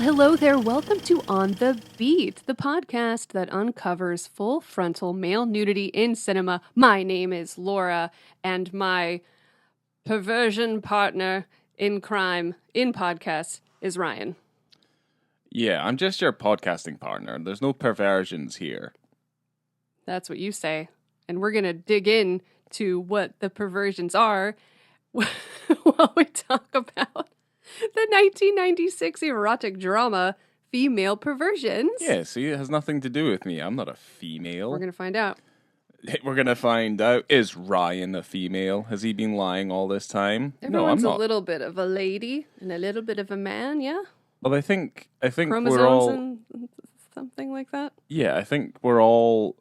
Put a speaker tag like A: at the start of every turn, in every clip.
A: hello there. Welcome to On the Beat, the podcast that uncovers full frontal male nudity in cinema. My name is Laura, and my perversion partner in crime in podcasts is Ryan.
B: Yeah, I'm just your podcasting partner. There's no perversions here.
A: That's what you say. And we're going to dig in to what the perversions are while we talk about the 1996 erotic drama, Female Perversions.
B: Yeah, see, it has nothing to do with me. I'm not a female.
A: We're going to find out.
B: We're going to find out, is Ryan a female? Has he been lying all this time?
A: Everyone's
B: no, I'm not.
A: a little bit of a lady and a little bit of a man, yeah?
B: Well, I think
A: Chromosomes
B: we're all...
A: and something like that?
B: Yeah, I think we're all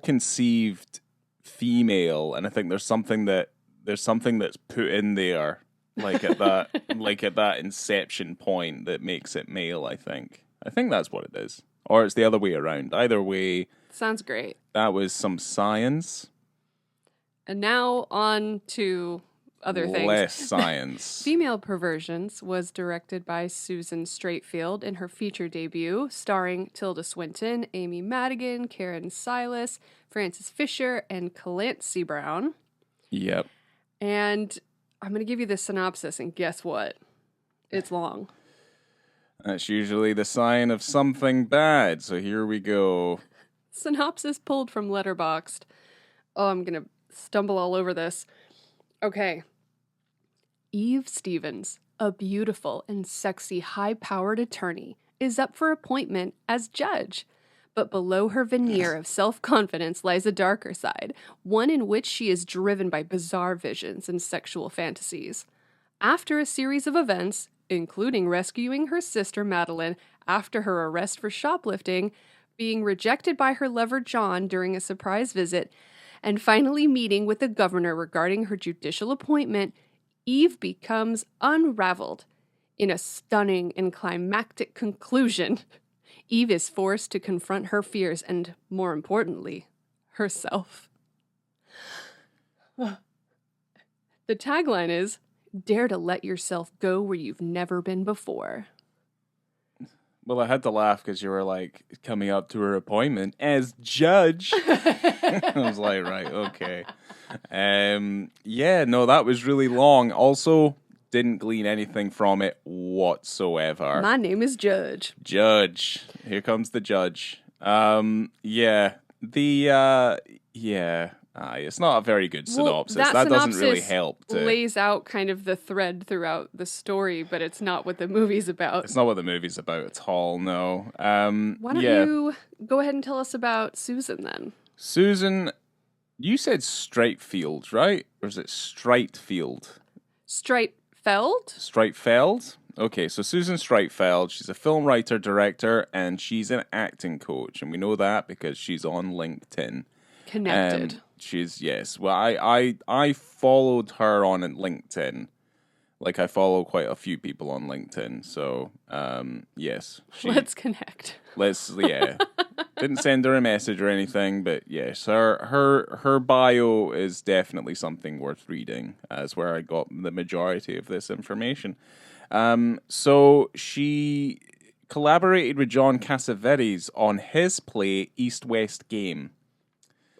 B: conceived female, and I think there's something that's put in there, like at that inception point that makes it male. I think that's what it is, or it's the other way around. Either way,
A: sounds great.
B: That was some science.
A: And now on to other things.
B: Less science.
A: Female Perversions was directed by Susan Streitfeld in her feature debut, starring Tilda Swinton, Amy Madigan, Karen Silas, Frances Fisher, and Clancy Brown.
B: Yep.
A: And I'm going to give you the synopsis, and guess what? It's long.
B: That's usually the sign of something bad, so here we go.
A: Synopsis pulled from Letterboxd. Oh, I'm going to stumble all over this. Okay. Eve Stevens, a beautiful and sexy high-powered attorney, is up for appointment as judge. But below her veneer of self-confidence lies a darker side, one in which she is driven by bizarre visions and sexual fantasies. After a series of events, including rescuing her sister Madeline after her arrest for shoplifting, being rejected by her lover John during a surprise visit, and finally meeting with the governor regarding her judicial appointment, Eve becomes unraveled. In a stunning and climactic conclusion, Eve is forced to confront her fears and, more importantly, herself. The tagline is, "Dare to let yourself go where you've never been before."
B: Well, I had to laugh because you were like coming up to her appointment as judge. I was like, right, okay. Yeah, no, that was really long. Also, didn't glean anything from it whatsoever.
A: My name is Judge.
B: Judge. Here comes the judge. It's not a very good synopsis.
A: Well,
B: that doesn't really help.
A: Lays out kind of the thread throughout the story, but it's not what the movie's about.
B: It's not what the movie's about at all, no.
A: Why don't you go ahead and tell us about Susan then?
B: Susan, you said Streitfeld, right? Or is it Streitfeld?
A: Streitfeld?
B: Streitfeld? Okay, so Susan Streitfeld, she's a film writer, director, and she's an acting coach. And we know that because she's on LinkedIn.
A: Connected.
B: Yes. Well, I followed her on LinkedIn. Like, I follow quite a few people on LinkedIn. So, yes.
A: Let's connect.
B: Didn't send her a message or anything, but yes, her bio is definitely something worth reading, as where I got the majority of this information. So she collaborated with John Cassavetes on his play East-West Game.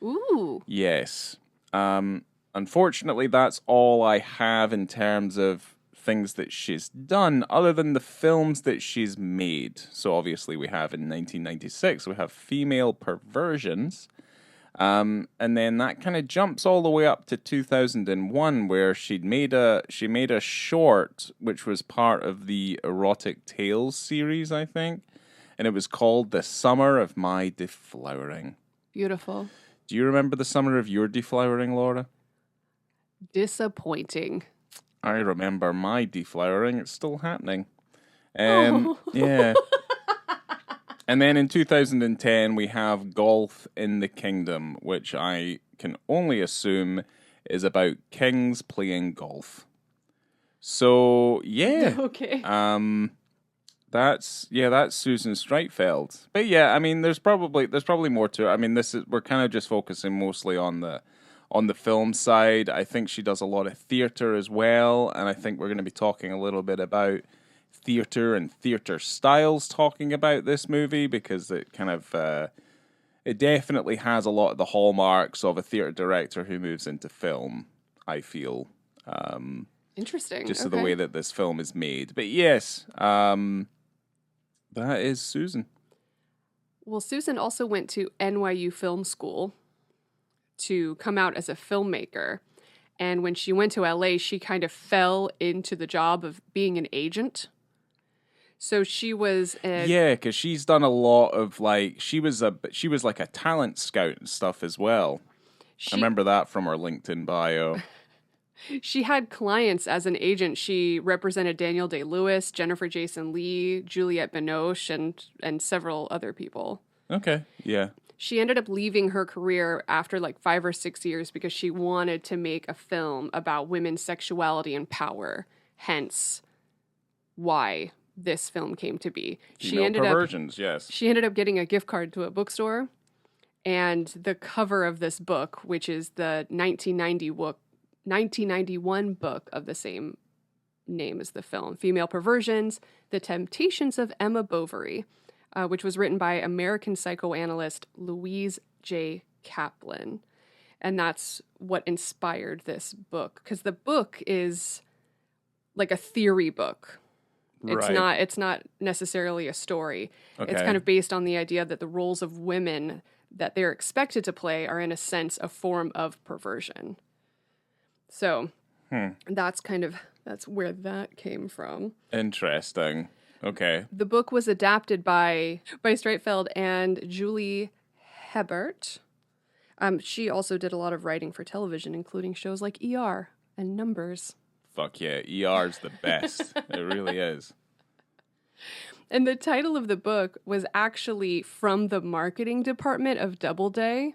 A: Ooh.
B: Yes. Unfortunately, that's all I have in terms of things that she's done, other than the films that she's made. So obviously we have in 1996, we have Female Perversions. And then that kind of jumps all the way up to 2001, where she made a short, which was part of the Erotic Tales series, I think. And it was called The Summer of My Deflowering.
A: Beautiful.
B: Do you remember the summer of your deflowering, Laura?
A: Disappointing.
B: I remember my deflowering. It's still happening.
A: Oh.
B: Yeah. And then in 2010, we have Golf in the Kingdom, which I can only assume is about kings playing golf. So, yeah.
A: Okay.
B: That's Susan Streitfeld. But yeah, I mean, there's probably more to it. I mean, we're kind of just focusing mostly on the film side. I think she does a lot of theater as well, and I think we're going to be talking a little bit about theater and theater styles talking about this movie, because it kind of it definitely has a lot of the hallmarks of a theater director who moves into film, I feel.
A: Interesting.
B: Just
A: okay.
B: the way that this film is made. But yes, that is Susan.
A: Well, Susan also went to NYU Film School to come out as a filmmaker. And when she went to LA, she kind of fell into the job of being an agent. So she was
B: yeah, because she's done a lot of like she was like a talent scout and stuff as well. I remember that from her LinkedIn bio.
A: She had clients as an agent. She represented Daniel Day-Lewis, Jennifer Jason Leigh, Juliette Binoche, and several other people.
B: Okay, yeah.
A: She ended up leaving her career after like 5 or 6 years because she wanted to make a film about women's sexuality and power. Hence, why this film came to be.
B: Perversions, yes.
A: She ended up getting a gift card to a bookstore, and the cover of this book, which is the 1991 book of the same name as the film, Female Perversions, The Temptations of Emma Bovary, which was written by American psychoanalyst Louise J. Kaplan. And that's what inspired this book, because the book is like a theory book.
B: Right.
A: It's not necessarily a story.
B: Okay.
A: It's kind of based on the idea that the roles of women that they're expected to play are in a sense a form of perversion. So that's where that came from.
B: Interesting. Okay.
A: The book was adapted by Streitfeld and Julie Hebert. She also did a lot of writing for television, including shows like ER and Numbers.
B: Fuck yeah, ER's the best. It really is.
A: And the title of the book was actually from the marketing department of Doubleday.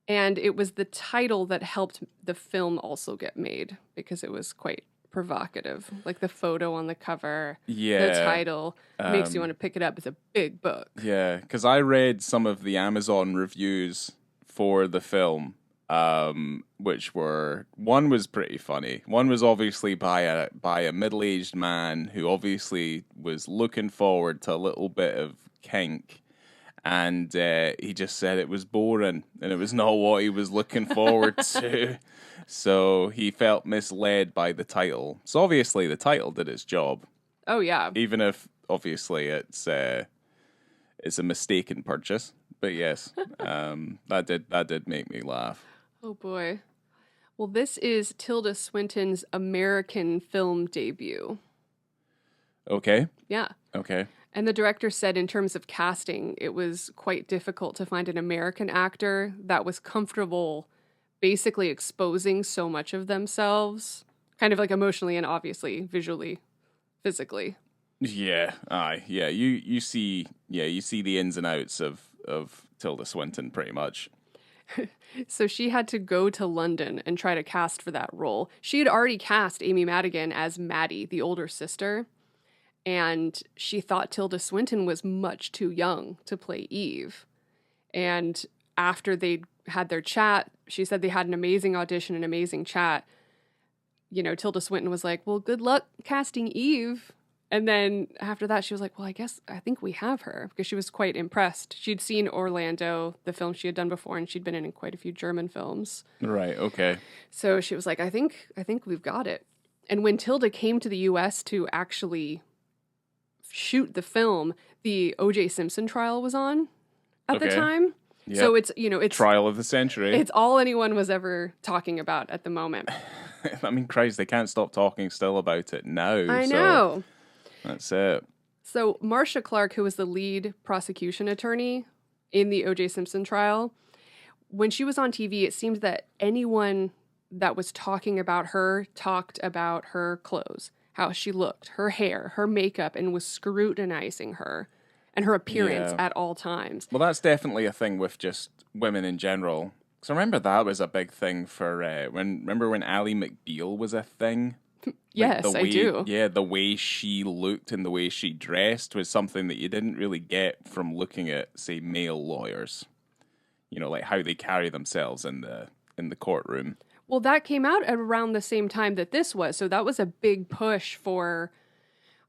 A: And it was the title that helped the film also get made because it was quite provocative. Like the photo on the cover, the title makes you want to pick it up. It's a big book.
B: Yeah, because I read some of the Amazon reviews for the film, which one was pretty funny. One was obviously by a middle-aged man who obviously was looking forward to a little bit of kink. And he just said it was boring and it was not what he was looking forward to. So he felt misled by the title. So obviously the title did its job.
A: Oh, yeah.
B: Even if obviously it's a mistaken purchase. But yes, that did make me laugh.
A: Oh, boy. Well, this is Tilda Swinton's American film debut.
B: Okay.
A: Yeah.
B: Okay.
A: And the director said in terms of casting, it was quite difficult to find an American actor that was comfortable basically exposing so much of themselves, kind of like emotionally and obviously visually, physically.
B: Yeah, aye, yeah. You see the ins and outs of Tilda Swinton pretty much.
A: So she had to go to London and try to cast for that role. She had already cast Amy Madigan as Maddie, the older sister. And she thought Tilda Swinton was much too young to play Eve. And after they had their chat, she said they had an amazing audition, an amazing chat. You know, Tilda Swinton was like, well, good luck casting Eve. And then after that, she was like, well, I think we have her, because she was quite impressed. She'd seen Orlando, the film she had done before, and she'd been in quite a few German films.
B: Right, okay.
A: So she was like, I think we've got it. And when Tilda came to the U.S. to actually shoot the film, the O.J. Simpson trial was on at the time. Yep. So it's
B: trial of the century.
A: It's all anyone was ever talking about at the moment.
B: I mean, Christ, they can't stop talking still about it now.
A: I know.
B: That's it.
A: So Marcia Clark, who was the lead prosecution attorney in the O.J. Simpson trial, when she was on TV, it seemed that anyone that was talking about her talked about her clothes, how she looked, her hair, her makeup, and was scrutinizing her and her appearance at all times.
B: Well, that's definitely a thing with just women in general. Because I remember that was a big thing for when Ally McBeal was a thing.
A: Yes, I do.
B: Yeah, the way she looked and the way she dressed was something that you didn't really get from looking at, say, male lawyers. You know, like how they carry themselves in the courtroom.
A: Well, that came out at around the same time that this was. So that was a big push for,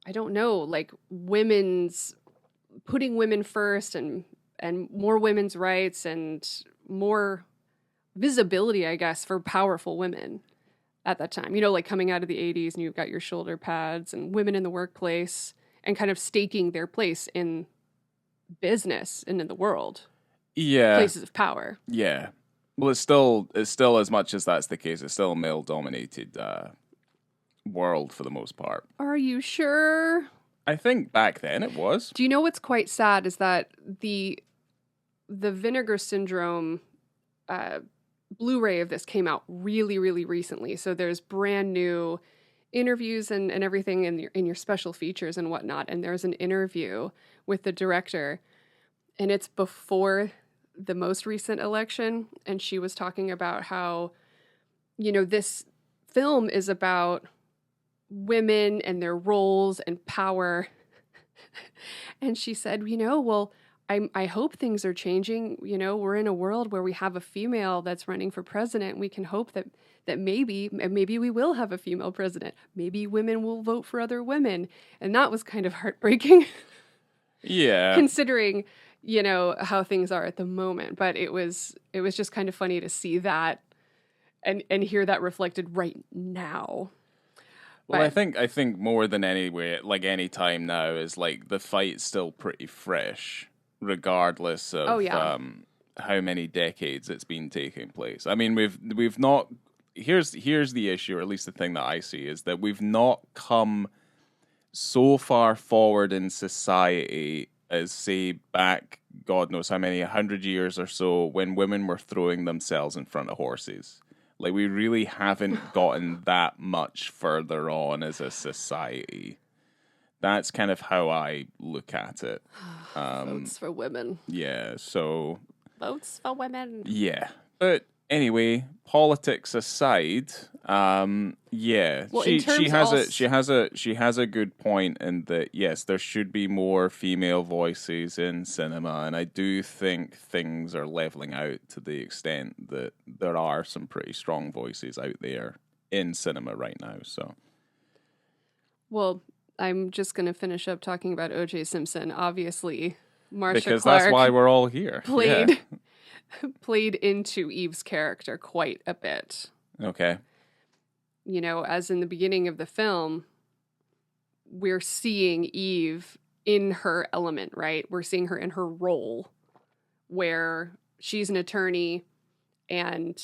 A: I don't know, like women's putting women first and more women's rights and more visibility, I guess, for powerful women at that time. You know, like coming out of the 80s and you've got your shoulder pads and women in the workplace and kind of staking their place in business and in the world.
B: Yeah.
A: Places of power.
B: Yeah. Well, it's still as much as that's the case, it's still a male dominated world for the most part.
A: Are you sure?
B: I think back then it was.
A: Do you know what's quite sad is that the Vinegar Syndrome Blu-ray of this came out really, really recently. So there's brand new interviews and everything in your special features and whatnot. And there's an interview with the director, and it's before the most recent election. And she was talking about how, you know, this film is about women and their roles and power. And she said, you know, well, I hope things are changing. You know, we're in a world where we have a female that's running for president. We can hope that maybe we will have a female president. Maybe women will vote for other women. And that was kind of heartbreaking.
B: Yeah.
A: Considering, you know, how things are at the moment. But it was just kind of funny to see that and hear that reflected right now.
B: Well, I think more than any time now is like the fight's still pretty fresh, regardless of how many decades it's been taking place. I mean, we've not. Here's the issue, or at least the thing that I see, is that we've not come so far forward in society as, say, back God knows how many 100 years or so, when women were throwing themselves in front of horses. Like, we really haven't gotten that much further on as a society. That's kind of how I look at it.
A: Votes for women.
B: Yeah, so...
A: Votes for women.
B: Yeah. But anyway, politics aside, yeah,
A: well,
B: she has a good point in that, yes, there should be more female voices in cinema, and I do think things are leveling out to the extent that there are some pretty strong voices out there in cinema right now. So,
A: well, I'm just going to finish up talking about O.J. Simpson. Obviously, Marsha
B: because
A: Clark
B: that's why we're all here.
A: Played into Eve's character quite a bit.
B: Okay.
A: You know, as in the beginning of the film, we're seeing Eve in her element, right? We're seeing her in her role where she's an attorney and,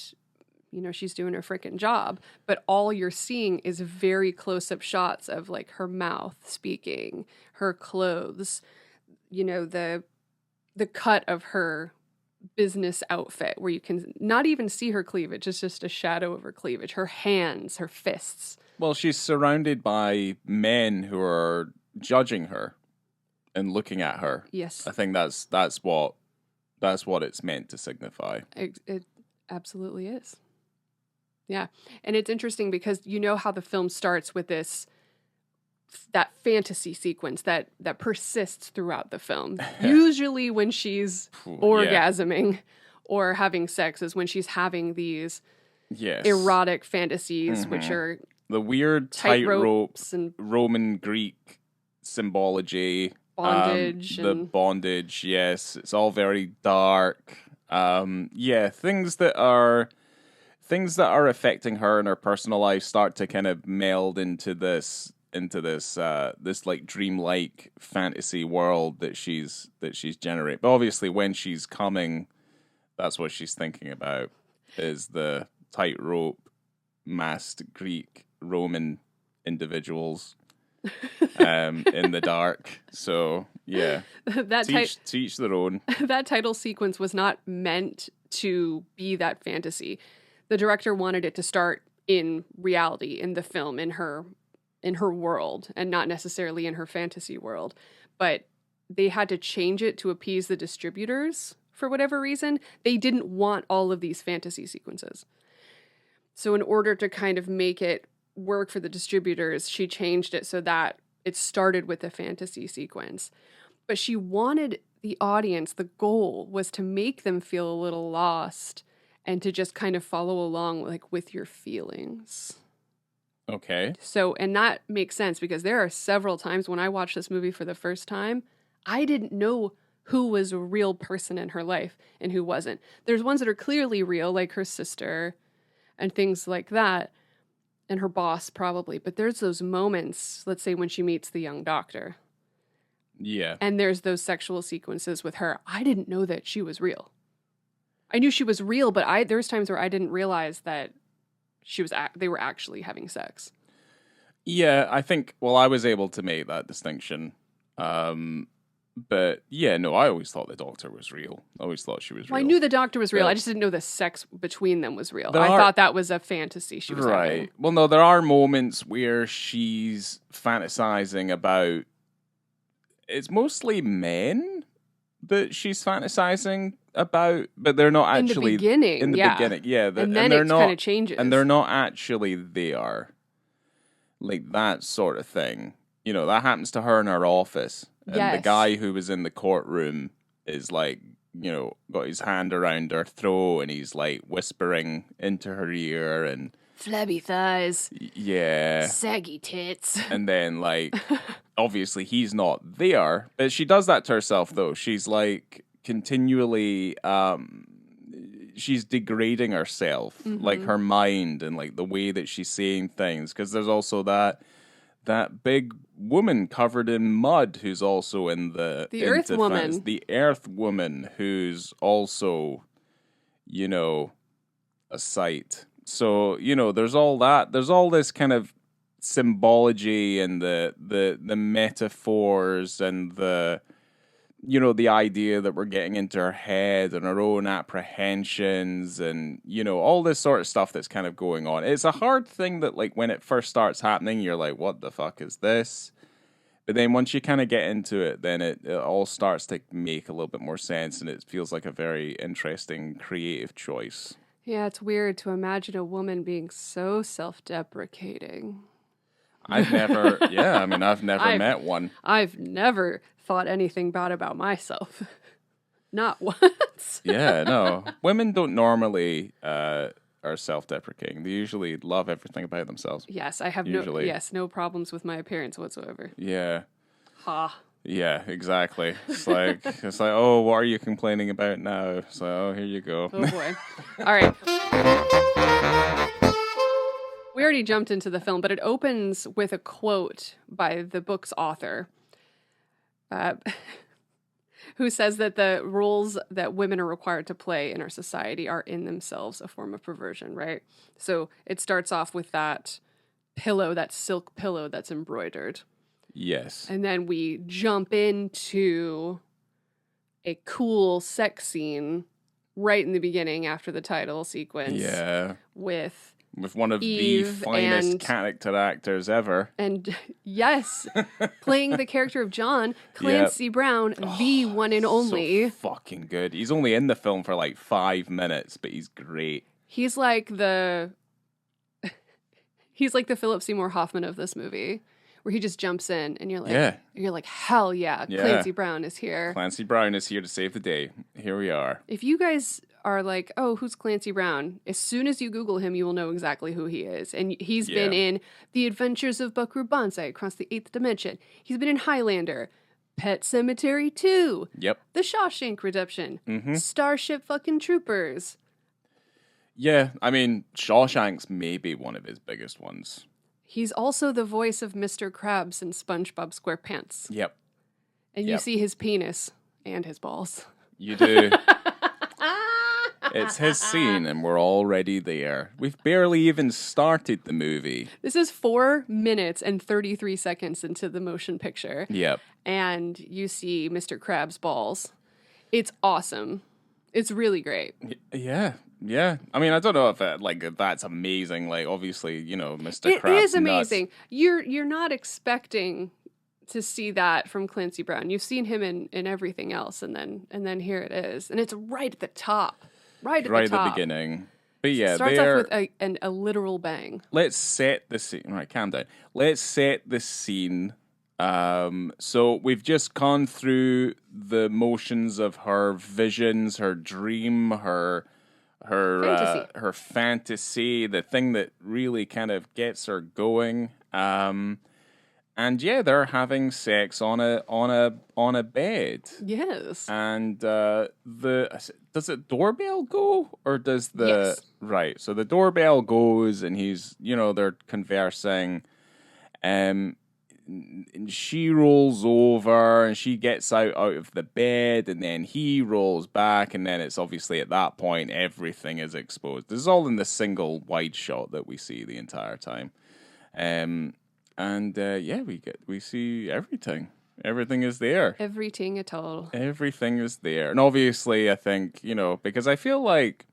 A: you know, she's doing her freaking job. But all you're seeing is very close-up shots of, like, her mouth speaking, her clothes, you know, the cut of her business outfit where you can not even see her cleavage. It's just a shadow of her cleavage, her hands, her fists.
B: Well, she's surrounded by men who are judging her and looking at her.
A: Yes.
B: I think that's what it's meant to signify.
A: It absolutely is. Yeah. And it's interesting because you know how the film starts with that fantasy sequence that persists throughout the film. Usually when she's orgasming or having sex is when she's having these erotic fantasies, which are
B: the weird tightropes
A: and
B: Roman Greek symbology.
A: Bondage.
B: The bondage, yes. It's all very dark. Things that are affecting her in her personal life start to kind of meld into this like dreamlike fantasy world that she's generating. But obviously when she's coming, that's what she's thinking about, is the tightrope masked Greek Roman individuals in the dark. So yeah. To each their own.
A: That title sequence was not meant to be that fantasy. The director wanted it to start in reality, in the film, in her world, and not necessarily in her fantasy world. But they had to change it to appease the distributors for whatever reason. They didn't want all of these fantasy sequences. So in order to kind of make it work for the distributors, she changed it so that it started with a fantasy sequence. But she wanted the audience, the goal was to make them feel a little lost and to just kind of follow along with your feelings.
B: Okay.
A: So, and that makes sense because there are several times when I watched this movie for the first time, I didn't know who was a real person in her life and who wasn't. There's ones that are clearly real, like her sister and things like that, and her boss probably. But there's those moments, let's say when she meets the young doctor,
B: Yeah.
A: and there's those sexual sequences with her. I didn't know that she was real. I knew she was real, but there's times where I didn't realize that they were actually having sex.
B: Yeah, I think, well, I was able to make that distinction. But yeah, no, I always thought the doctor was real. I always thought she was real.
A: Well, I knew the doctor was real.
B: But
A: I just didn't know the sex between them was real.
B: There
A: I
B: are-
A: thought that was a fantasy she was
B: Right.
A: having.
B: Well, no, there are moments where she's fantasizing about. It's mostly men that she's fantasizing about, but they're not actually
A: In the beginning,
B: In the
A: yeah.
B: beginning, yeah.
A: And then
B: they're
A: it
B: not,
A: kind of changes.
B: and they're not actually there. Like that sort of thing. You know, that happens to her in her office. And the
A: Yes.
B: guy who was in the courtroom is like, you know, got his hand around her throat and he's like whispering into her ear and
A: Flabby thighs,
B: yeah.
A: saggy tits.
B: And then like obviously he's not there. But she does that to herself though. She's like continually she's degrading herself, like her mind and like the way that she's saying things. Because there's also that big woman covered in mud who's also in the
A: Earth
B: into
A: Woman.
B: fence. The Earth Woman who's also, you know, a sight. So, you know, there's all that. There's all this kind of symbology and the metaphors and the, you know, the idea that we're getting into her head and our own apprehensions and, you know, all this sort of stuff that's kind of going on. It's a hard thing that, like, when it first starts happening, you're like, what the fuck is this? But then once you kind of get into it, then it all starts to make a little bit more sense and it feels like a very interesting, creative choice.
A: Yeah, it's weird to imagine a woman being so self-deprecating.
B: I've never met one.
A: I've never thought anything bad about myself. Not once.
B: Yeah, no. Women don't normally are self-deprecating. They usually love everything about themselves.
A: Yes, I have
B: Usually.
A: no problems with my appearance whatsoever.
B: Yeah.
A: Ha.
B: Yeah, exactly. It's like, oh, what are you complaining about now? So, oh, here you go.
A: Oh boy. All right. We already jumped into the film, but it opens with a quote by the book's author, who says that the roles that women are required to play in our society are in themselves a form of perversion, right? So it starts off with that pillow, that silk pillow that's embroidered.
B: Yes.
A: And then we jump into a cool sex scene right in the beginning after the title sequence.
B: Yeah.
A: With
B: one of
A: Eve
B: the finest
A: and-
B: character actors ever.
A: And yes, playing the character of John, Clancy Brown, the one and only.
B: So fucking good. He's only in the film for like 5 minutes, but he's great.
A: He's like the Philip Seymour Hoffman of this movie, where he just jumps in and you're like, hell yeah,
B: Yeah.
A: Clancy Brown is here.
B: Clancy Brown is here to save the day. Here we are.
A: If you guys are like, oh, who's Clancy Brown? As soon as you Google him, you will know exactly who he is. And he's been in The Adventures of Buckaroo Banzai Across the Eighth Dimension. He's been in Highlander, Pet Sematary 2,
B: Yep.
A: The Shawshank Redemption, Starship fucking Troopers.
B: Yeah, I mean, Shawshank's maybe one of his biggest ones.
A: He's also the voice of Mr. Krabs in SpongeBob SquarePants.
B: Yep.
A: And you see his penis and his balls.
B: You do. It's his scene, and we're already there. We've barely even started the movie.
A: This is 4 minutes and 33 seconds into the motion picture.
B: Yep.
A: And you see Mr. Krabs' balls. It's awesome. It's really great.
B: Yeah. Yeah. I mean, I don't know if that's amazing. Like, obviously, you know, Mr. Krabs.
A: It is amazing. You're not expecting to see that from Clancy Brown. You've seen him in everything else, and then here it is, and it's right at the top, right at the
B: beginning. But yeah,
A: it starts off with a literal bang.
B: Let's set the scene. Right, calm down. Let's set the scene. So we've just gone through the motions of her visions, her dream, her
A: Fantasy.
B: Her fantasy, the thing that really kind of gets her going. And yeah, they're having sex on a bed.
A: Yes.
B: And does it doorbell go, or does the
A: Yes.
B: right? So the doorbell goes, and they're conversing. And she rolls over, and she gets out of the bed, and then he rolls back, and then it's obviously at that point everything is exposed. This is all in the single wide shot that we see the entire time. We see everything. Everything is there.
A: Everything at all.
B: Everything is there. And obviously, I think, because I feel like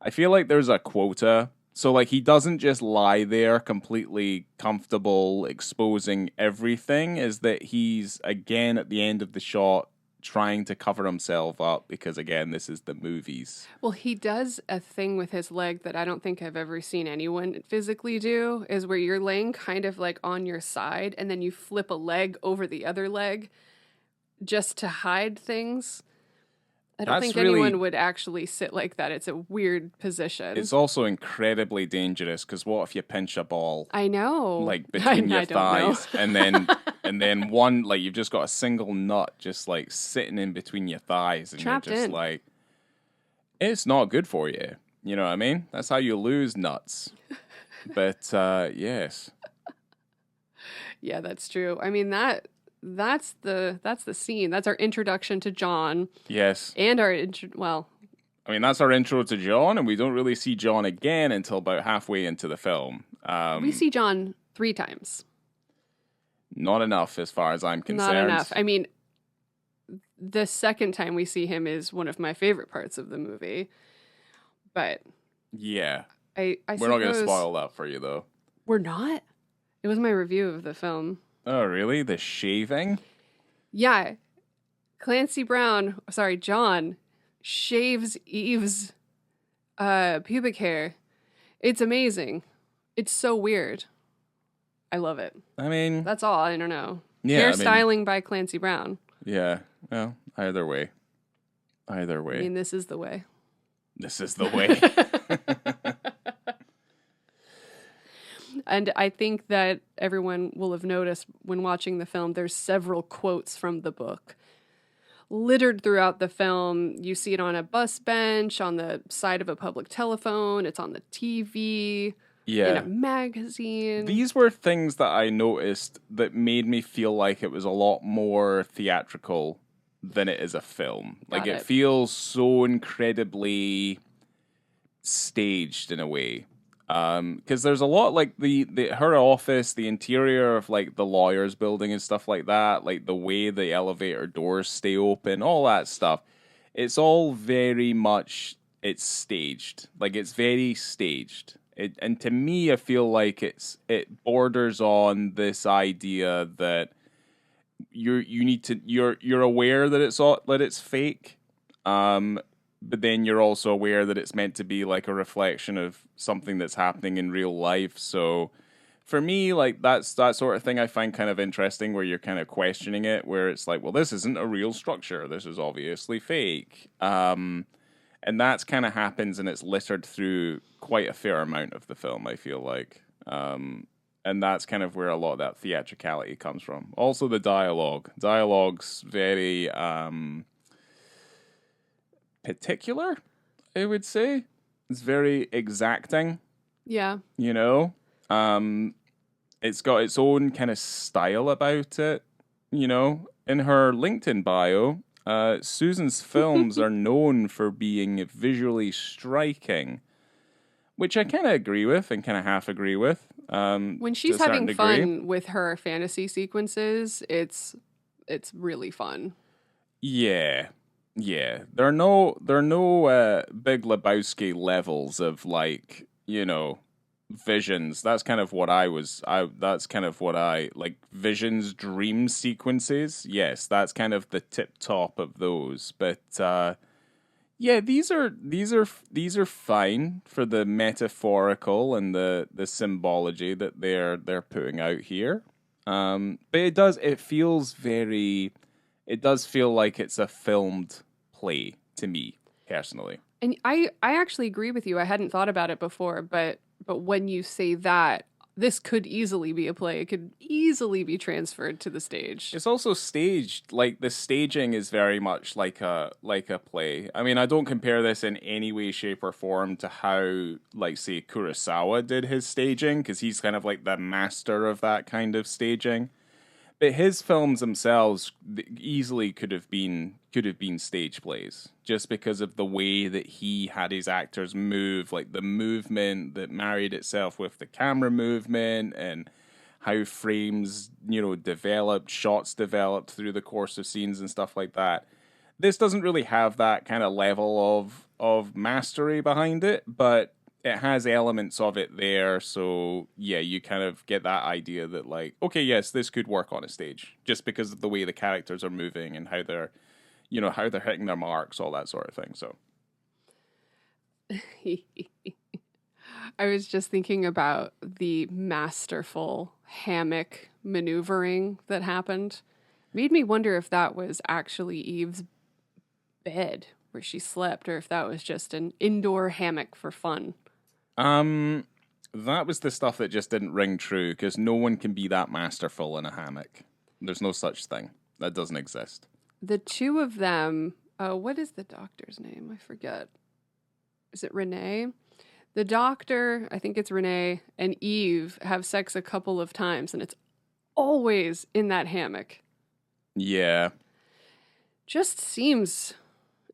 B: there's a quota. So, like, he doesn't just lie there completely comfortable exposing everything. Is that he's, again, at the end of the shot, trying to cover himself up because, again, this is the movies.
A: Well, he does a thing with his leg that I don't think I've ever seen anyone physically do, is where you're laying kind of like on your side and then you flip a leg over the other leg just to hide things. I don't think anyone would actually sit like that. It's a weird position.
B: It's also incredibly dangerous because what if you pinch a ball?
A: I know.
B: Like between your thighs and then one, like you've just got a single nut just like sitting in between your thighs and
A: trapped
B: you're just
A: in.
B: Like, it's not good for you. You know what I mean? That's how you lose nuts. But yes.
A: Yeah, that's true. I mean, that's the scene. That's our introduction to John.
B: Yes.
A: And
B: that's our intro to John, and we don't really see John again until about halfway into the film.
A: We see John 3 times.
B: Not enough as far as I'm concerned.
A: Not enough. I mean, the second time we see him is one of my favorite parts of the movie. But
B: yeah.
A: I
B: We're not going to spoil that for you, though.
A: We're not? It was my review of the film.
B: Oh, really? The shaving?
A: Yeah. John shaves Eve's pubic hair. It's amazing. It's so weird. I love it.
B: I mean...
A: That's all. I don't know.
B: Yeah,
A: Hairstyling by Clancy Brown.
B: Yeah. Well, either way.
A: I mean, this is the way.
B: This is the way.
A: And I think that everyone will have noticed when watching the film, there's several quotes from the book littered throughout the film. You see it on a bus bench, on the side of a public telephone. It's on the TV, in a magazine.
B: These were things that I noticed that made me feel like it was a lot more theatrical than it is a film. Like, it feels so incredibly staged in a way. Because there's a lot like her office, the interior of like the lawyer's building and stuff like that, like the way the elevator doors stay open, all that stuff. It's all very much, it's staged. Like, it's very staged. And to me, I feel like it borders on this idea that you're aware that it's fake. But then you're also aware that it's meant to be like a reflection of something that's happening in real life. So for me, like that's that sort of thing I find kind of interesting, where you're kind of questioning it, where it's like, well, this isn't a real structure. This is obviously fake. And that's kind of happens, and it's littered through quite a fair amount of the film, I feel like. And that's kind of where a lot of that theatricality comes from. Also the dialogue. Dialogue's very... particular, I would say. It's very exacting.
A: Yeah.
B: It's got its own kind of style about it. In her LinkedIn bio, Susan's films are known for being visually striking, which I kind of agree with and kind of half agree with.
A: When she's having fun with her fantasy sequences, it's really fun.
B: Yeah. Yeah, there are no Big Lebowski levels of like, visions. That's kind of what I like, visions, dream sequences. Yes, that's kind of the tip top of those. But yeah, these are fine for the metaphorical and the symbology that they're putting out here. But it does feel like it's a filmed play to me personally.
A: And I actually agree with you. I hadn't thought about it before, but when you say that, this could easily be a play. It could easily be transferred to the stage.
B: It's also staged. Like the staging is very much like a play. I mean, I don't compare this in any way, shape, or form to how, like, say, Kurosawa did his staging, because he's kind of like the master of that kind of staging. But his films themselves easily could have been stage plays, just because of the way that he had his actors move, like the movement that married itself with the camera movement, and how frames, developed, shots developed through the course of scenes and stuff like that. This doesn't really have that kind of level of mastery behind it, but it has elements of it there, so yeah, you kind of get that idea that, like, okay, yes, this could work on a stage, just because of the way the characters are moving and how they're, how they're hitting their marks, all that sort of thing. So,
A: I was just thinking about the masterful hammock maneuvering that happened. Made me wonder if that was actually Eve's bed where she slept, or if that was just an indoor hammock for fun.
B: That was the stuff that just didn't ring true, because no one can be that masterful in a hammock. There's no such thing. That doesn't exist.
A: The two of them, what is the doctor's name? I forget. Is it Renee? The doctor, I think it's Renee, and Eve have sex a couple of times, and it's always in that hammock.
B: Yeah.
A: Just seems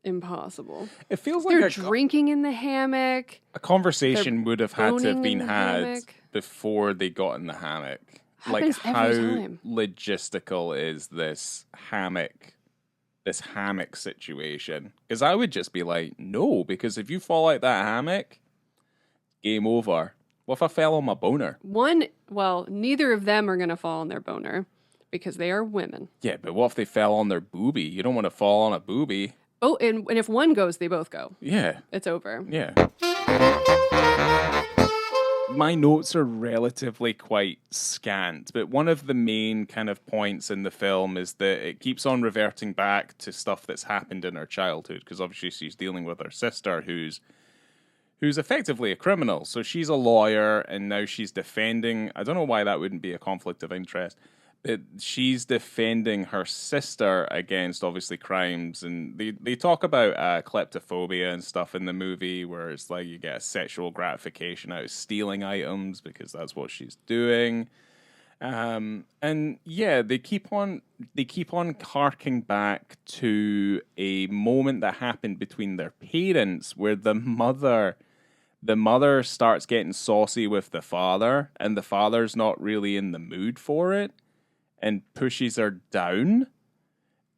A: impossible.
B: It feels like
A: they're drinking in the hammock.
B: A conversation would have had to have been had
A: hammock.
B: Before they got in the hammock.
A: Happens
B: like, how
A: every time.
B: logistical is this hammock situation? Because I would just be like, no, because if you fall out that hammock, game over. What if I fell on my boner?
A: Neither of them are going to fall on their boner because they are women.
B: Yeah, but what if they fell on their boobie? You don't want to fall on a boobie.
A: Oh, and if one goes, they both go.
B: Yeah.
A: It's over.
B: Yeah. My notes are relatively quite scant, but one of the main kind of points in the film is that it keeps on reverting back to stuff that's happened in her childhood, because obviously she's dealing with her sister who's effectively a criminal. So she's a lawyer, and now she's defending... I don't know why that wouldn't be a conflict of interest, but she's defending her sister against, obviously, crimes. And they talk about kleptophobia and stuff in the movie, where it's like you get a sexual gratification out of stealing items because that's what she's doing. And yeah, they keep on harking back to a moment that happened between their parents, where the mother starts getting saucy with the father, and the father's not really in the mood for it, and pushes her down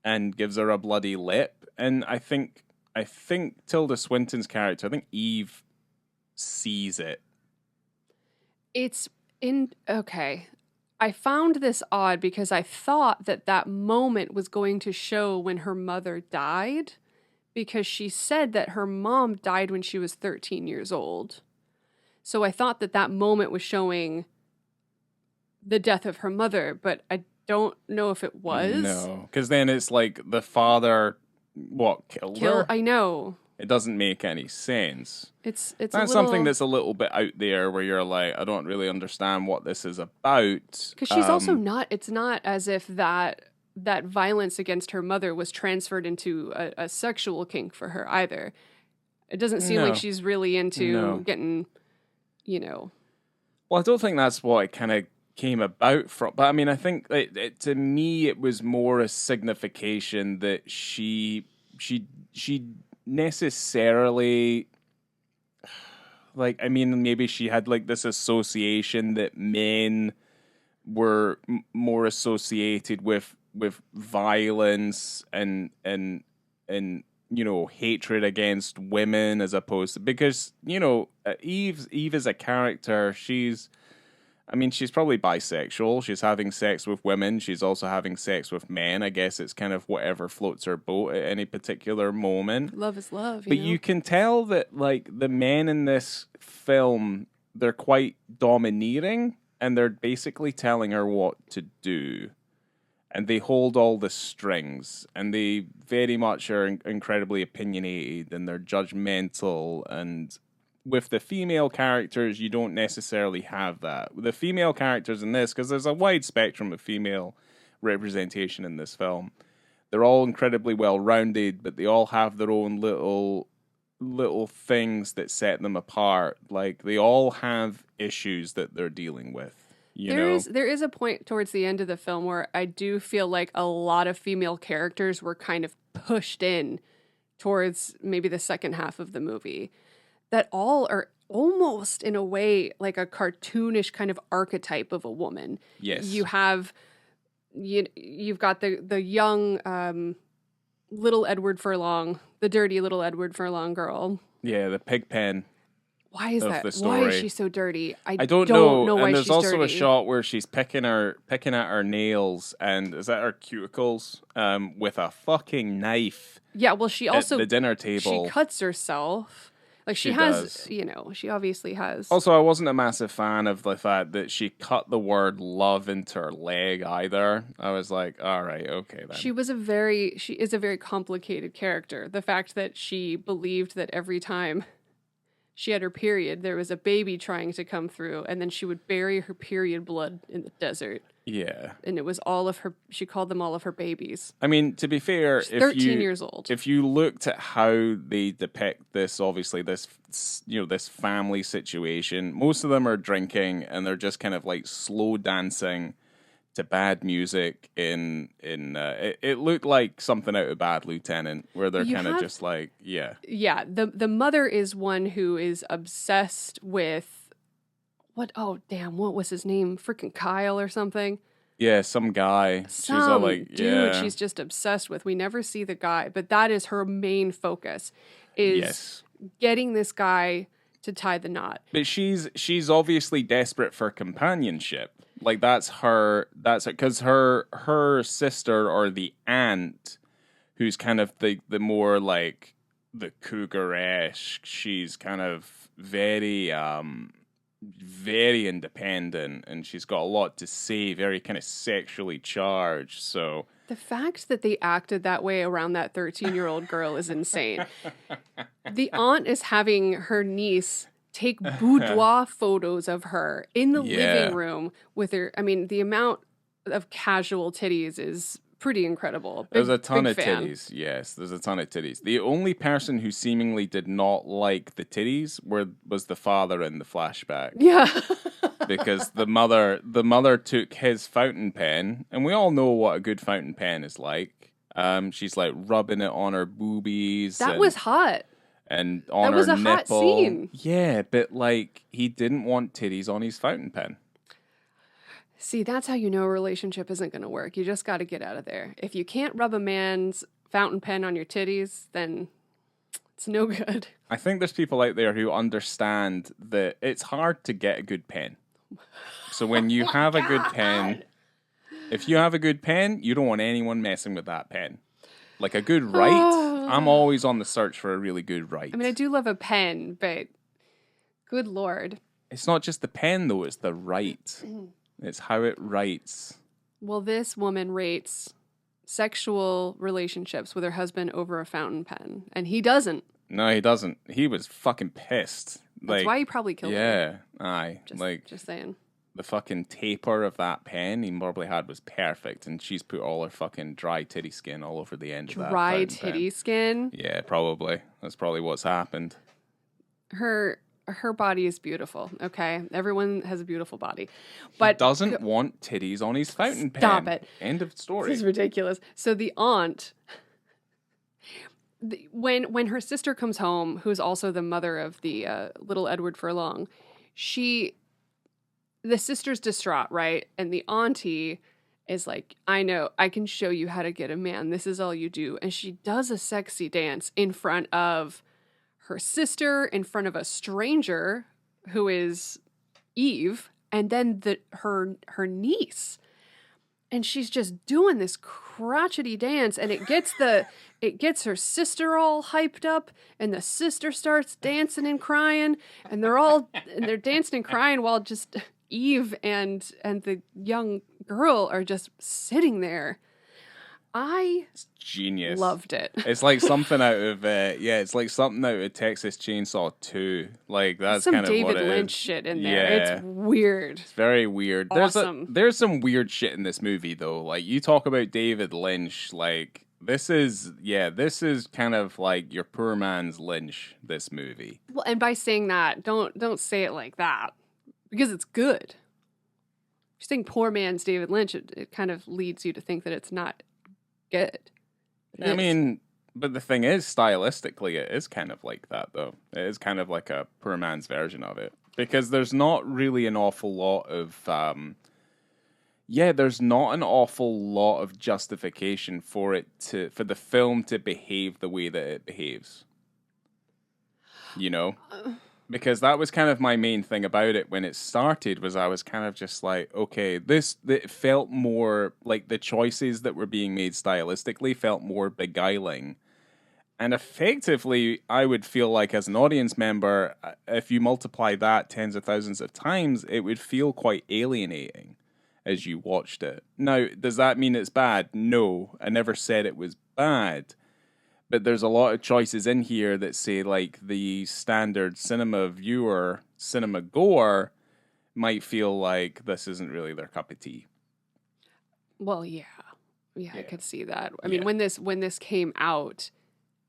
B: and gives her a bloody lip. And I think Tilda Swinton's character, I think Eve sees it.
A: Okay. I found this odd because I thought that moment was going to show when her mother died, because she said that her mom died when she was 13 years old. So I thought that moment was showing the death of her mother, but I don't know if it was.
B: No, because then it's like the father, killed her?
A: I know.
B: It doesn't make any sense.
A: It's
B: something that's a little bit out there, where you're like, I don't really understand what this is about.
A: Because she's also not. It's not as if that violence against her mother was transferred into a sexual kink for her either. It doesn't seem like she's really into getting, Well,
B: I don't think that's what it kind of came about from. But I mean, I think to me, it was more a signification that she necessarily, like, I mean, maybe she had like this association that men were more associated with violence and hatred against women, as opposed to, because Eve is a character. She's probably bisexual. She's having sex with women. She's also having sex with men. I guess it's kind of whatever floats her boat at any particular moment.
A: Love is love.
B: But you can tell that, like, the men in this film, they're quite domineering, and they're basically telling her what to do. and they hold all the strings, and they very much are incredibly opinionated, and they're judgmental. And with the female characters, you don't necessarily have that. The female characters in this, because there's a wide spectrum of female representation in this film, they're all incredibly well-rounded, but they all have their own little things that set them apart. Like, they all have issues that they're dealing with. There
A: is a point towards the end of the film where I do feel like a lot of female characters were kind of pushed in towards maybe the second half of the movie, that all are almost in a way like a cartoonish kind of archetype of a woman.
B: Yes.
A: You've got the young little Edward Furlong, the dirty little Edward Furlong girl.
B: Yeah, the pig pen.
A: Why is that? Why is she so dirty? I don't
B: know
A: why
B: and there's
A: she's
B: also
A: dirty.
B: a shot where she's picking at her nails, and is that her cuticles? With a fucking knife.
A: Yeah, well, she also
B: at the dinner table.
A: She cuts herself. Like she has, she obviously has.
B: Also, I wasn't a massive fan of the fact that she cut the word love into her leg either. I was like, all right, okay then.
A: She is a very complicated character. The fact that she believed that every time she had her period, there was a baby trying to come through, and then she would bury her period blood in the desert.
B: Yeah.
A: And it was all of her, she called them all of her babies.
B: I mean, to be fair,
A: She's 13 years old.
B: If you looked at how they depict this, obviously this family situation, most of them are drinking, and they're just kind of like slow dancing to bad music it looked like something out of Bad Lieutenant, where they're kind of just like, yeah.
A: Yeah, the mother is one who is obsessed with what was his name? Freaking Kyle or something?
B: Yeah, some guy. She's all like,
A: dude she's just obsessed with. We never see the guy, but that is her main focus, is getting this guy to tie the knot.
B: But she's obviously desperate for companionship. Like that's because her sister, or the aunt, who's kind of the more like the cougar-esque, she's kind of very independent, and she's got a lot to say, very kind of sexually charged. So
A: the fact that they acted that way around that 13-year-old girl is insane. The aunt is having her niece take boudoir photos of her in the living room with her. I mean, the amount of casual titties is pretty incredible.
B: There's a ton of titties. Yes, there's a ton of titties. The only person who seemingly did not like the titties was the father in the flashback.
A: Yeah.
B: Because the mother took his fountain pen, and we all know what a good fountain pen is like. She's like rubbing it on her boobies.
A: That was hot.
B: And on her nipple. That was a hot scene. Yeah, but like he didn't want titties on his fountain pen.
A: See, that's how you know a relationship isn't going to work. You just got to get out of there. If you can't rub a man's fountain pen on your titties, then it's no good.
B: I think there's people out there who understand that it's hard to get a good pen. So when you have a good pen, if you have a good pen, you don't want anyone messing with that pen. Like a good right, I'm always on the search for a really good right.
A: I mean, I do love a pen, but good Lord.
B: It's not just the pen, though. It's the right. It's how it writes.
A: Well, this woman rates sexual relationships with her husband over a fountain pen, and he doesn't.
B: No, he doesn't. He was fucking pissed.
A: That's why he probably killed her.
B: Yeah, aye.
A: Just saying.
B: The fucking taper of that pen he probably had was perfect, and she's put all her fucking dry titty skin all over the end of that.
A: Dry titty skin?
B: Yeah, probably. That's probably what's happened.
A: Her body is beautiful, okay? Everyone has a beautiful body. But
B: he doesn't want titties on his fountain pen.
A: Stop it.
B: End of story.
A: This is ridiculous. So the aunt, when her sister comes home, who's also the mother of the little Edward Furlong, the sister's distraught, right? And the auntie is like, I know, I can show you how to get a man. This is all you do. And she does a sexy dance in front of her sister, in front of a stranger who is Eve, and then her niece. And she's just doing this crotchety dance, and it gets her sister all hyped up, and the sister starts dancing and crying, and they're dancing and crying while just Eve and the young girl are just sitting there.
B: It's genius.
A: Loved it.
B: It's like something out of it's like something out of Texas Chainsaw 2. Like that's
A: Some
B: kind of
A: David
B: what it
A: Lynch
B: is.
A: shit in there.
B: Yeah.
A: It's weird.
B: It's very weird.
A: Awesome.
B: There's some weird shit in this movie though. Like you talk about David Lynch, like this is kind of like your poor man's Lynch, this movie.
A: Well, and by saying that, don't say it like that, because it's good. If you're saying poor man's David Lynch, it kind of leads you to think that it's not good.
B: I mean, but the thing is, stylistically, it is kind of like that, though. It is kind of like a poor man's version of it. Because there's not really an awful lot of, there's not an awful lot of justification for the film to behave the way that it behaves. You know? Because that was kind of my main thing about it when it started, was I was kind of just like, okay, it felt more like the choices that were being made stylistically felt more beguiling. And effectively, I would feel like as an audience member, if you multiply that tens of thousands of times, it would feel quite alienating as you watched it. Now, does that mean it's bad? No, I never said it was bad. But there's a lot of choices in here that say, like, the standard cinema viewer, cinema goer, might feel like this isn't really their cup of tea.
A: Well, yeah, I could see that. I mean, when this came out,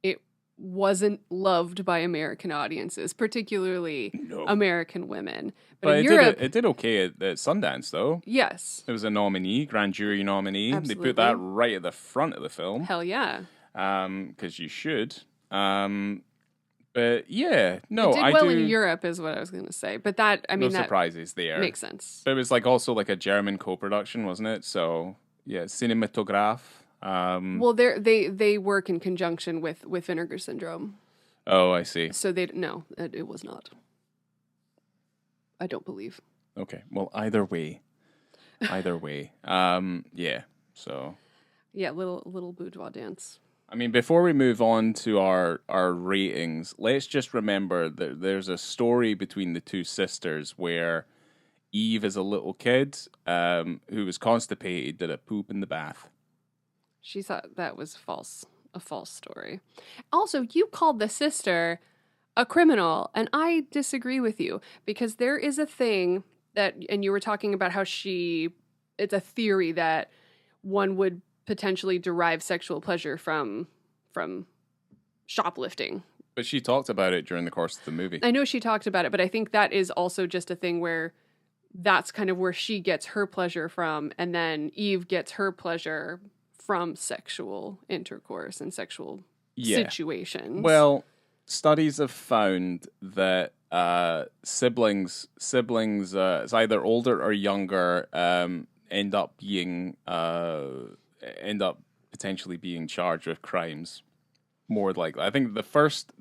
A: it wasn't loved by American audiences, particularly American women. But in Europe,
B: it did okay at Sundance, though.
A: Yes,
B: it was a nominee, grand jury nominee.
A: Absolutely.
B: They put that right at the front of the film.
A: Hell yeah.
B: Because you should. But yeah, no,
A: it did well in Europe, is what I was going to say. But that, I mean,
B: no surprises there.
A: Makes sense.
B: But it was like also like a German co-production, wasn't it? So yeah, Cinematograph.
A: Well, they work in conjunction with Vinegar Syndrome.
B: Oh, I see.
A: So it was not. I don't believe.
B: Okay. Well, either way. Yeah. So.
A: Yeah, little boudoir dance.
B: I mean, before we move on to our ratings, let's just remember that there's a story between the two sisters where Eve is a little kid who was constipated, did a poop in the bath.
A: She thought that was a false story. Also, you called the sister a criminal, and I disagree with you, because there is a thing that, and you were talking about how it's a theory that one would potentially derive sexual pleasure from shoplifting.
B: But she talked about it during the course of the movie.
A: I know she talked about it, but I think that is also just a thing where that's kind of where she gets her pleasure from, and then Eve gets her pleasure from sexual intercourse and sexual situations.
B: Well, studies have found that siblings, it's either older or younger, end up potentially being charged with crimes. More likely, I think the first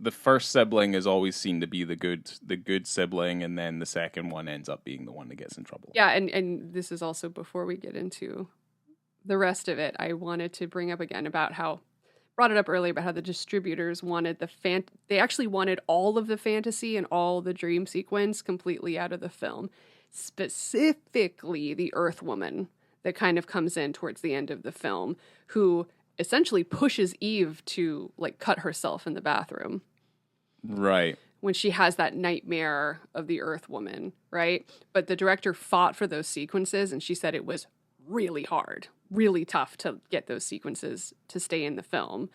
B: sibling is always seen to be the good sibling, and then the second one ends up being the one that gets in trouble.
A: Yeah, and this is also before we get into the rest of it. I wanted to bring up again about how brought it up earlier about how the distributors wanted they actually wanted all of the fantasy and all the dream sequence completely out of the film, specifically the Earth Woman that kind of comes in towards the end of the film, who essentially pushes Eve to like cut herself in the bathroom.
B: Right.
A: When she has that nightmare of the Earth Woman, right? But the director fought for those sequences, and she said it was really hard, really tough to get those sequences to stay in the film,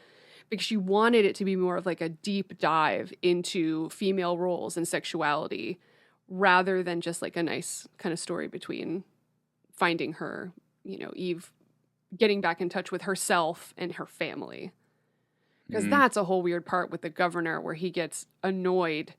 A: because she wanted it to be more of like a deep dive into female roles and sexuality rather than just like a nice kind of story between finding her, Eve getting back in touch with herself and her family. Because that's a whole weird part with the governor where he gets annoyed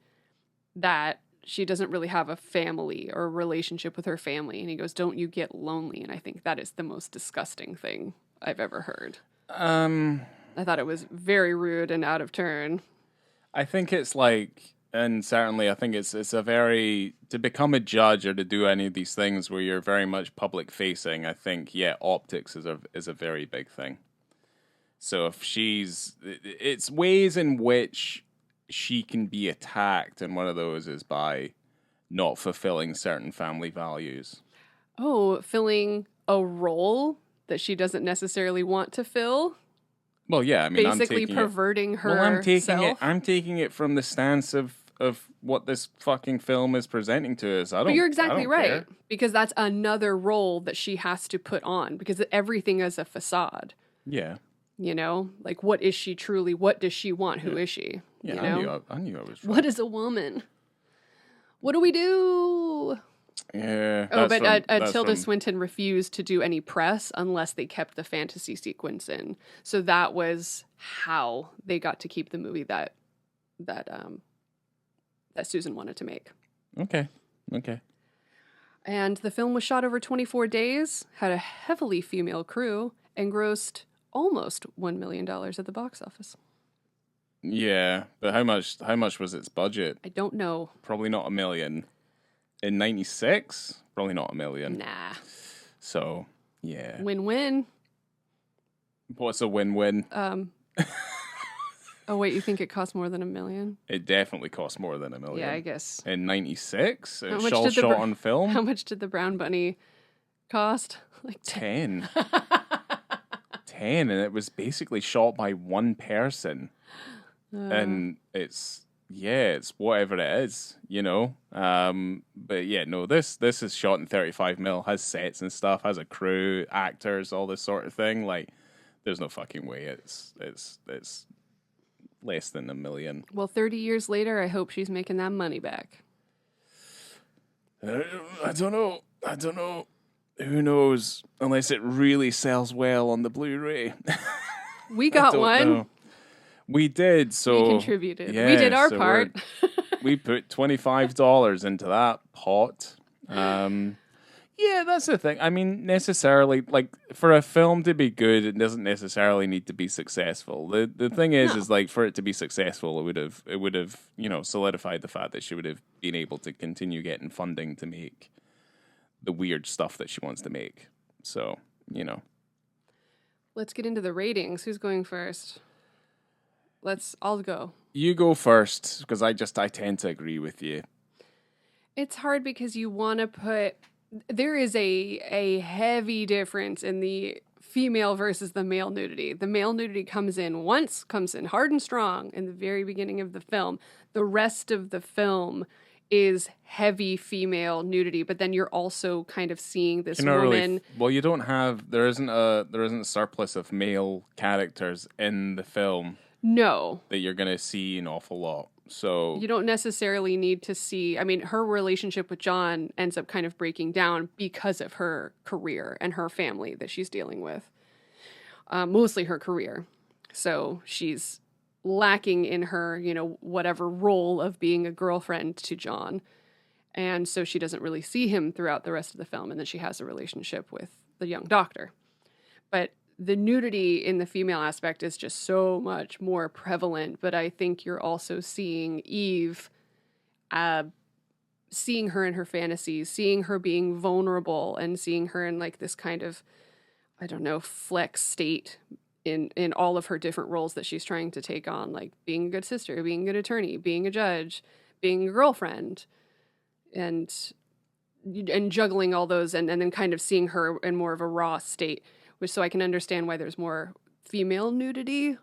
A: that she doesn't really have a family or a relationship with her family. And he goes, "Don't you get lonely?" And I think that is the most disgusting thing I've ever heard. I thought it was very rude and out of turn.
B: I think it's like, and certainly I think it's a very, to become a judge or to do any of these things where you're very much public facing, I think, optics is a very big thing. So if it's ways in which she can be attacked, and one of those is by not fulfilling certain family values.
A: Oh, filling a role that she doesn't necessarily want to fill?
B: Well, yeah, I mean,
A: Basically perverting herself?
B: Well, I'm taking it from the stance of what this fucking film is presenting to us.
A: But you're exactly right,
B: care.
A: because that's another role that she has to put on, because everything is a facade.
B: Yeah.
A: You know, like, what is she truly? What does she want? Who is she?
B: Yeah,
A: you know?
B: I knew I was right.
A: What is a woman? What do we do?
B: Yeah.
A: Oh, but Tilda Swinton refused to do any press unless they kept the fantasy sequence in. So that was how they got to keep the movie that Susan wanted to make.
B: Okay.
A: And the film was shot over 24 days, had a heavily female crew, and grossed almost $1 million at the box office.
B: Yeah, but how much was its budget?
A: I don't know.
B: Probably not $1 million. In 96? Probably not $1 million.
A: Nah.
B: So, yeah.
A: Win-win.
B: What's a win-win?
A: Oh, wait, you think it cost more than $1 million?
B: It definitely cost more than $1 million.
A: Yeah, I guess.
B: In 96? It was all
A: How
B: shot on film?
A: How much did the Brown Bunny cost? Like
B: 10. 10, and it was basically shot by one person. And it's whatever it is, you know. But yeah, no, this is shot in 35mm, has sets and stuff, has a crew, actors, all this sort of thing. Like, there's no fucking way it's less than $1 million.
A: Well, 30 years later, I hope she's making that money back.
B: I don't know. Who knows? Unless it really sells well on the Blu-ray.
A: We got one.
B: Know. We did, so...
A: We contributed.
B: Yeah,
A: we did our
B: so
A: part.
B: We put $25 into that pot. Yeah, that's the thing. I mean, necessarily, like, for a film to be good, it doesn't necessarily need to be successful. The thing is like, for it to be successful, it would have, you know, solidified the fact that she would have been able to continue getting funding to make the weird stuff that she wants to make. So, you know.
A: Let's get into the ratings. Who's going first? I'll go.
B: You go first, because I tend to agree with you.
A: It's hard because you want to put... There is a heavy difference in the female versus the male nudity. The male nudity comes in hard and strong in the very beginning of the film. The rest of the film is heavy female nudity, but then you're also kind of seeing this woman.
B: You don't have... There isn't a surplus of male characters in the film.
A: No.
B: That you're going to see an awful lot. So
A: you don't necessarily need to see... I mean, her relationship with John ends up kind of breaking down because of her career and her family that she's dealing with. Mostly her career. So she's lacking in her, you know, whatever role of being a girlfriend to John. And so she doesn't really see him throughout the rest of the film. And then she has a relationship with the young doctor. But the nudity in the female aspect is just so much more prevalent, but I think you're also seeing Eve, seeing her in her fantasies, seeing her being vulnerable, and seeing her in like this kind of, I don't know, flex state in all of her different roles that she's trying to take on, like being a good sister, being a good attorney, being a judge, being a girlfriend, and juggling all those, and then kind of seeing her in more of a raw state. So I can understand why there's more female nudity.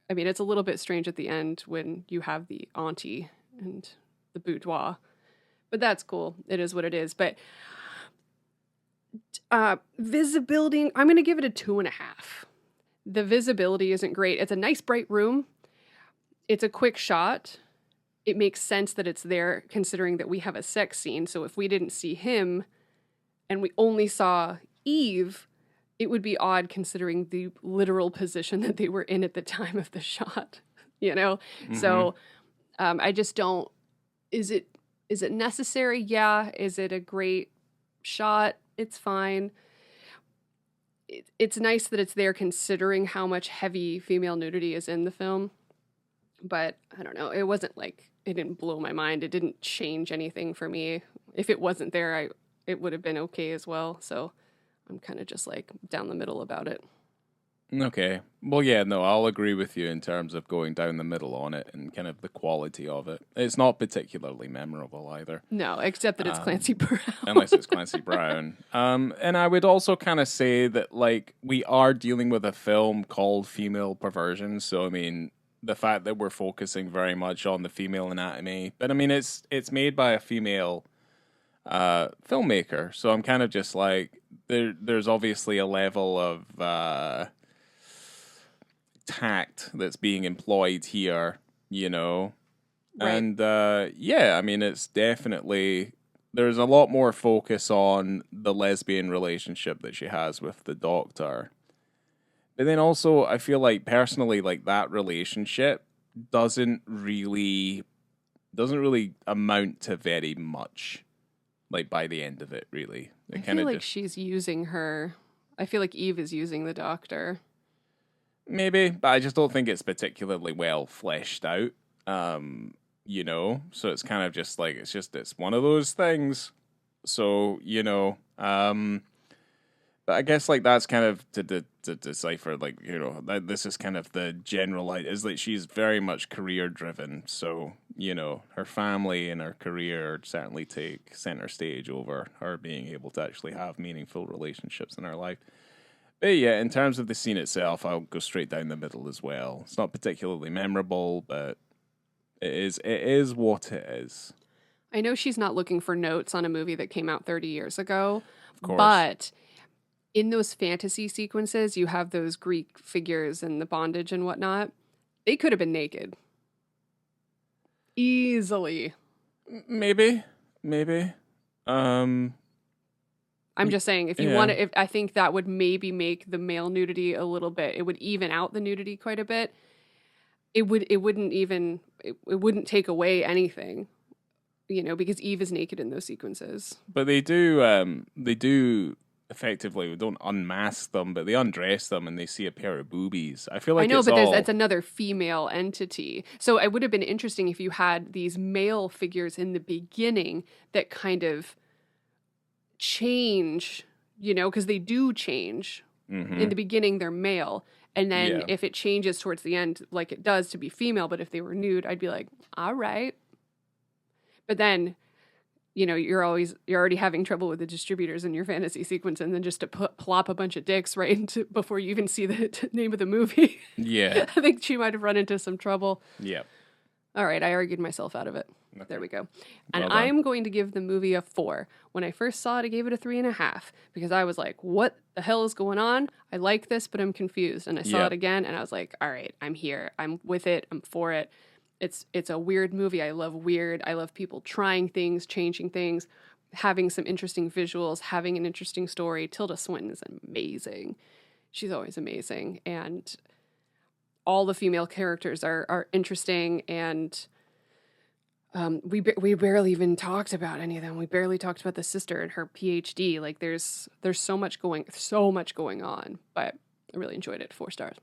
A: I mean, it's a little bit strange at the end when you have the auntie and the boudoir. But that's cool. It is what it is. But visibility, I'm going to give it a 2.5. The visibility isn't great. It's a nice, bright room. It's a quick shot. It makes sense that it's there considering that we have a sex scene. So if we didn't see him and we only saw Eve... It would be odd considering the literal position that they were in at the time of the shot, you know? Mm-hmm. So I just don't... Is it necessary? Yeah. Is it a great shot? It's fine. It's nice that it's there considering how much heavy female nudity is in the film. But I don't know. It wasn't like... It didn't blow my mind. It didn't change anything for me. If it wasn't there, it would have been okay as well. So... I'm kind of just like down the middle about it.
B: Okay. Well, yeah, no, I'll agree with you in terms of going down the middle on it and kind of the quality of it. It's not particularly memorable either.
A: No, except that it's Clancy Brown.
B: Unless it's Clancy Brown. And I would also kind of say that, like, we are dealing with a film called Female Perversions. So, I mean, the fact that we're focusing very much on the female anatomy, but I mean, it's made by a female filmmaker. So I'm kind of just like, there's obviously a level of tact that's being employed here, you know?
A: Right.
B: And yeah, I mean, it's definitely, there's a lot more focus on the lesbian relationship that she has with the doctor. But then also, I feel like personally, like that relationship doesn't really amount to very much. Like by the end of it, really,
A: I feel like she's using her. I feel like Eve is using the doctor.
B: Maybe, but I just don't think it's particularly well fleshed out. You know, so it's kind of just like it's one of those things. So you know, but I guess like that's kind of to decipher, like, you know, that this is kind of the general light is that she's very much career driven. So you know, her family and her career certainly take center stage over her being able to actually have meaningful relationships in her life. But yeah, in terms of the scene itself, I'll go straight down the middle as well. It's not particularly memorable, but it is what it is.
A: I know she's not looking for notes on a movie that came out 30 years ago,
B: Of course.
A: but in those fantasy sequences, you have those Greek figures and the bondage and whatnot. They could have been naked. Easily.
B: Maybe.
A: I'm just saying, if you want to, if I think that would maybe make the male nudity a little bit, it would even out the nudity quite a bit. It wouldn't take away anything, you know, because Eve is naked in those sequences.
B: But they do effectively, we don't unmask them, but they undress them and they see a pair of boobies. I feel like
A: it's another female entity. So it would have been interesting if you had these male figures in the beginning that kind of change, you know, because they do change.
B: Mm-hmm.
A: In the beginning, they're male. And then if it changes towards the end, like it does to be female, but if they were nude, I'd be like, all right. But then, you know, you're already having trouble with the distributors in your fantasy sequence, and then just to plop a bunch of dicks right into before you even see the name of the movie.
B: Yeah.
A: I think she might have run into some trouble.
B: Yeah.
A: All right, I argued myself out of it. Okay. There we go. And
B: Well
A: I'm going to give the movie a 4. When I first saw it, I gave it a 3.5 because I was like, what the hell is going on? I like this, but I'm confused. And I saw it again and I was like, all right, I'm here. I'm with it. I'm for it. It's a weird movie. I love weird. I love people trying things, changing things, having some interesting visuals, having an interesting story. Tilda Swinton is amazing. She's always amazing. And all the female characters are interesting, and we barely even talked about any of them. We barely talked about the sister and her PhD. Like there's so much going on, but I really enjoyed it. 4 stars.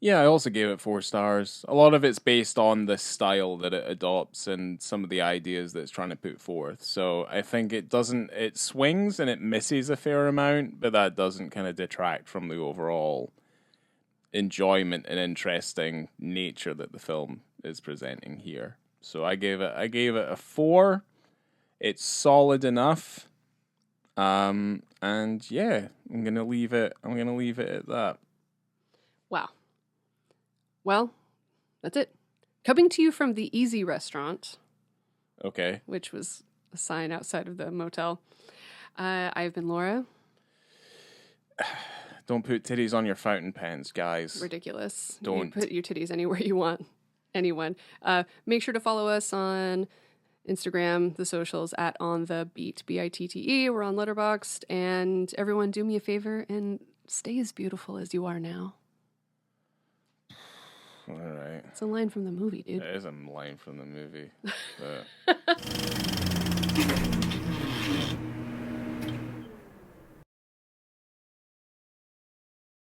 B: Yeah, I also gave it 4 stars. A lot of it's based on the style that it adopts and some of the ideas that it's trying to put forth. So I think it swings and it misses a fair amount, but that doesn't kind of detract from the overall enjoyment and interesting nature that the film is presenting here. So I gave it a 4. It's solid enough. And yeah, I'm gonna leave it at that.
A: Wow. Well, that's it. Coming to you from the Easy Restaurant.
B: Okay.
A: Which was a sign outside of the motel. I've been Laura.
B: Don't put titties on your fountain pens, guys.
A: Ridiculous.
B: Don't.
A: You put your titties anywhere you want. Anyone. Make sure to follow us on Instagram, the socials, at On The Beat, BITTE. We're on Letterboxd. And everyone, do me a favor and stay as beautiful as you are now.
B: All right.
A: It's a line from the movie, dude.
B: It is a line from the movie. But...